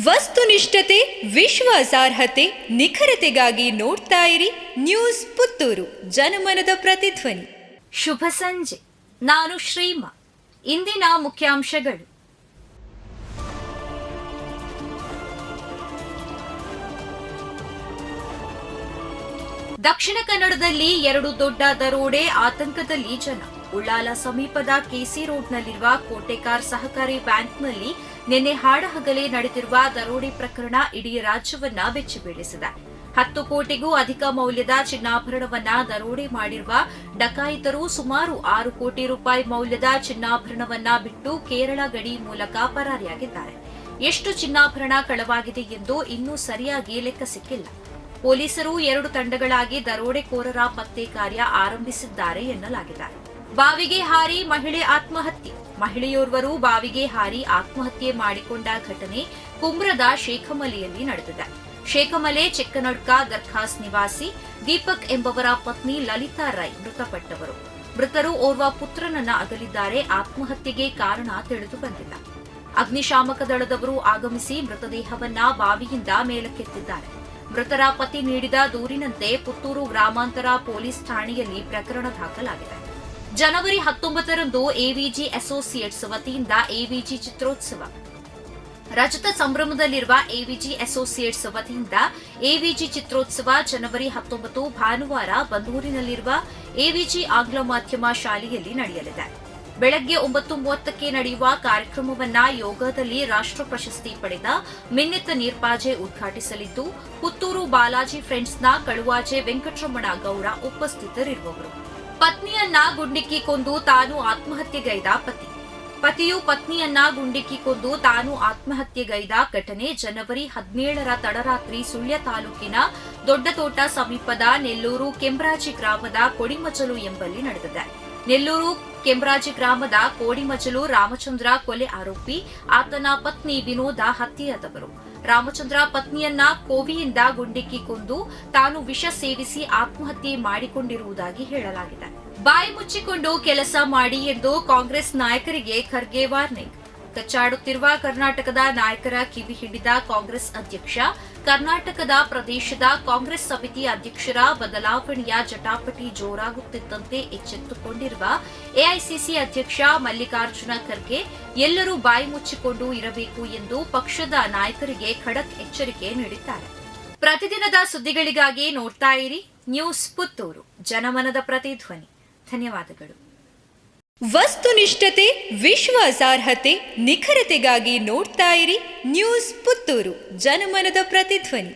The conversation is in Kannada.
ವಸ್ತುನಿಷ್ಠತೆ, ವಿಶ್ವಾಸಾರ್ಹತೆ, ನಿಖರತೆಗಾಗಿ ನೋಡ್ತಾ ಇರಿ ನ್ಯೂಸ್ ಪುತ್ತೂರು, ಜನಮನದ ಪ್ರತಿಧ್ವನಿ. ಶುಭ ಸಂಜೆ. ನಾನು ಶ್ರೀಮಾ. ಇಂದಿನ ಮುಖ್ಯಾಂಶಗಳು: ದಕ್ಷಿಣ ಕನ್ನಡದಲ್ಲಿ 2 ದೊಡ್ಡ ದರೋಡೆ, ಆತಂಕದಲ್ಲಿ ಜನ. ಉಳ್ಳಾಲ ಸಮೀಪದ ಕೆಸಿ ರೋಡ್ನಲ್ಲಿರುವ ಕೋಟೆಕಾರ್ ಸಹಕಾರಿ ಬ್ಯಾಂಕ್ನಲ್ಲಿ ನಿನ್ನೆ ಹಾಡಹಗಲೇ ನಡೆದಿರುವ ದರೋಡೆ ಪ್ರಕರಣ ಇಡೀ ರಾಜ್ಯವನ್ನ ಬೆಚ್ಚಿಬೀಳಿಸಿದೆ. 10 ಕೋಟಿಗೂ ಅಧಿಕ ಮೌಲ್ಯದ ಚಿನ್ನಾಭರಣವನ್ನ ದರೋಡೆ ಮಾಡಿರುವ ಡಕಾಯಿತರು ಸುಮಾರು 6 ಕೋಟಿ ರೂಪಾಯಿ ಮೌಲ್ಯದ ಚಿನ್ನಾಭರಣವನ್ನ ಬಿಟ್ಟು ಕೇರಳ ಗಡಿ ಮೂಲಕ ಪರಾರಿಯಾಗಿದ್ದಾರೆ. ಎಷ್ಟು ಚಿನ್ನಾಭರಣ ಕಳವಾಗಿದೆ ಎಂದು ಇನ್ನೂ ಸರಿಯಾಗಿ ಲೆಕ್ಕ ಸಿಕ್ಕಿಲ್ಲ. ಪೊಲೀಸರು 2 ತಂಡಗಳಾಗಿ ದರೋಡೆಕೋರರ ಪತ್ತೆ ಕಾರ್ಯ ಆರಂಭಿಸಿದ್ದಾರೆ ಎನ್ನಲಾಗಿದೆ. ಬಾವಿಗೆ ಹಾರಿ ಮಹಿಳೆ ಆತ್ಮಹತ್ಯೆ. ಮಹಿಳೆಯೋರ್ವರು ಬಾವಿಗೆ ಹಾರಿ ಆತ್ಮಹತ್ಯೆ ಮಾಡಿಕೊಂಡ ಘಟನೆ ಕುಮ್ರದ ಶೇಖಮಲೆಯಲ್ಲಿ ನಡೆದಿದೆ. ಶೇಖಮಲೆ ಚೆಕ್ಕನಡ್ಕ ದರ್ಖಾಸ್ ನಿವಾಸಿ ದೀಪಕ್ ಎಂಬವರ ಪತ್ನಿ ಲಲಿತಾ ರೈ ಮೃತಪಟ್ಟವರು. ಮೃತರು ಓರ್ವ ಪುತ್ರನನ್ನ ಅಗಲಿದ್ದಾರೆ. ಆತ್ಮಹತ್ಯೆಗೆ ಕಾರಣ ತಿಳಿದು ಬಂದಿಲ್ಲ. ಅಗ್ನಿಶಾಮಕ ದಳದವರು ಆಗಮಿಸಿ ಮೃತದೇಹವನ್ನ ಬಾವಿಯಿಂದ ಮೇಲಕ್ಕೆತ್ತಿದ್ದಾರೆ. ಮೃತರ ಪತಿ ನೀಡಿದ ದೂರಿನಂತೆ ಪುತ್ತೂರು ಗ್ರಾಮಾಂತರ ಪೊಲೀಸ್ ಠಾಣೆಯಲ್ಲಿ ಪ್ರಕರಣ ದಾಖಲಾಗಿದೆ. ಜನವರಿ 19ರಂದು ಎವಿಜಿ ಅಸೋಸಿಯೇಟ್ಸ್ ವತಿಯಿಂದ ಎವಿಜಿ ಚಿತ್ರೋತ್ಸವ. ರಜತ ಸಂಭ್ರಮದಲ್ಲಿರುವ ಎವಿಜಿ ಅಸೋಸಿಯೇಟ್ಸ್ ವತಿಯಿಂದ ಎವಿಜಿ ಚಿತ್ರೋತ್ಸವ ಜನವರಿ 19 ಭಾನುವಾರ ಬಂದೂರಿನಲ್ಲಿರುವ ಎವಿಜಿ ಆಂಗ್ಲ ಮಾಧ್ಯಮ ಶಾಲೆಯಲ್ಲಿ ನಡೆಯಲಿದೆ. ಬೆಳಗ್ಗೆ 9:30ಕ್ಕೆ ನಡೆಯುವ ಕಾರ್ಯಕ್ರಮವನ್ನ ಯೋಗದಲ್ಲಿ ರಾಷ್ಟ್ರ ಪ್ರಶಸ್ತಿ ಪಡೆದ ಮಿನ್ನಿತ್ ನೀರ್ಪಾಜೆ ಉದ್ಘಾಟಿಸಲಿದ್ದು, ಪುತ್ತೂರು ಬಾಲಾಜಿ ಫ್ರೆಂಡ್ಸ್ನ ಕಳುವಾಜೆ ವೆಂಕಟರಮಣ ಗೌಡ ಉಪಸ್ಥಿತರಿರುವವರು. ಪತ್ನಿಯನ್ನ ಗುಂಡಿಕ್ಕಿ ಕೊಂದು ತಾನು ಆತ್ಮಹತ್ಯೆಗೈದ ಪತಿ. ಪತಿಯು ಪತ್ನಿಯನ್ನ ಗುಂಡಿಕ್ಕಿ ಕೊಂದು ತಾನು ಆತ್ಮಹತ್ಯೆಗೈದ ಘಟನೆ ಜನವರಿ 17ರ ತಡರಾತ್ರಿ ಸುಳ್ಯ ತಾಲೂಕಿನ ದೊಡ್ಡತೋಟ ಸಮೀಪದ ನೆಲ್ಲೂರು ಕೆಂಬ್ರಾಜಿ ಗ್ರಾಮದ ಕೊಡಿಮಜಲು ಎಂಬಲ್ಲಿ ನಡೆದಿದೆ. ನೆಲ್ಲೂರು ಕೆಂಬ್ರಾಜಿ ಗ್ರಾಮದ ಕೋಡಿಮಜಲು ರಾಮಚಂದ್ರ ಕೊಲೆ ಆರೋಪಿ. ಆತನ ಪತ್ನಿ ವಿನೋದ ಹತ್ಯೆಯಾದವರು. ರಾಮಚಂದ್ರ ಪತ್ನಿಯನ್ನ ಕೋವಿಯಿಂದ ಗುಂಡಿಕ್ಕಿ ಕೊಂದು ತಾನು ವಿಷ ಸೇವಿಸಿ ಆತ್ಮಹತ್ಯೆ ಮಾಡಿಕೊಂಡಿರುವುದಾಗಿ ಹೇಳಲಾಗಿದೆ. ಬಾಯಿ ಮುಚ್ಚಿಕೊಂಡು ಕೆಲಸ ಮಾಡಿ ಎಂದು ಕಾಂಗ್ರೆಸ್ ನಾಯಕರಿಗೆ ಖರ್ಗೆ ವಾರ್ನಿಂಗ್. ಕಚ್ಚಾಡುತ್ತಿರುವ ಕರ್ನಾಟಕದ ನಾಯಕರ ಕಿವಿ ಹಿಡಿದ ಕಾಂಗ್ರೆಸ್ ಅಧ್ಯಕ್ಷ. ಕರ್ನಾಟಕದ ಪ್ರದೇಶದ ಕಾಂಗ್ರೆಸ್ ಸಮಿತಿ ಅಧ್ಯಕ್ಷರ ಬದಲಾವಣೆಯ ಜಟಾಪಟಿ ಜೋರಾಗುತ್ತಿದ್ದಂತೆ ಎಚ್ಚೆತ್ತುಕೊಂಡಿರುವ ಎಐಸಿಸಿ ಅಧ್ಯಕ್ಷ ಮಲ್ಲಿಕಾರ್ಜುನ ಖರ್ಗೆ ಎಲ್ಲರೂ ಬಾಯಿ ಮುಚ್ಚಿಕೊಂಡು ಇರಬೇಕು ಎಂದು ಪಕ್ಷದ ನಾಯಕರಿಗೆ ಖಡಕ್ ಎಚ್ಚರಿಕೆ ನೀಡಿದ್ದಾರೆ. ಪ್ರತಿದಿನದ ಸುದ್ದಿಗಳಿಗಾಗಿ ನೋಡ್ತಾ ಇರಿ ನ್ಯೂಸ್ ಪುತ್ತೂರು, ಜನಮನದ ಪ್ರತಿಧ್ವನಿ. ಧನ್ಯವಾದಗಳು. ವಸ್ತುನಿಷ್ಠತೆ, ವಿಶ್ವಾಸಾರ್ಹತೆ, ನಿಖರತೆಗಾಗಿ ನೋಡ್ತಾ ಇರಿ ನ್ಯೂಸ್ ಪುತ್ತೂರು, ಜನಮನದ ಪ್ರತಿಧ್ವನಿ.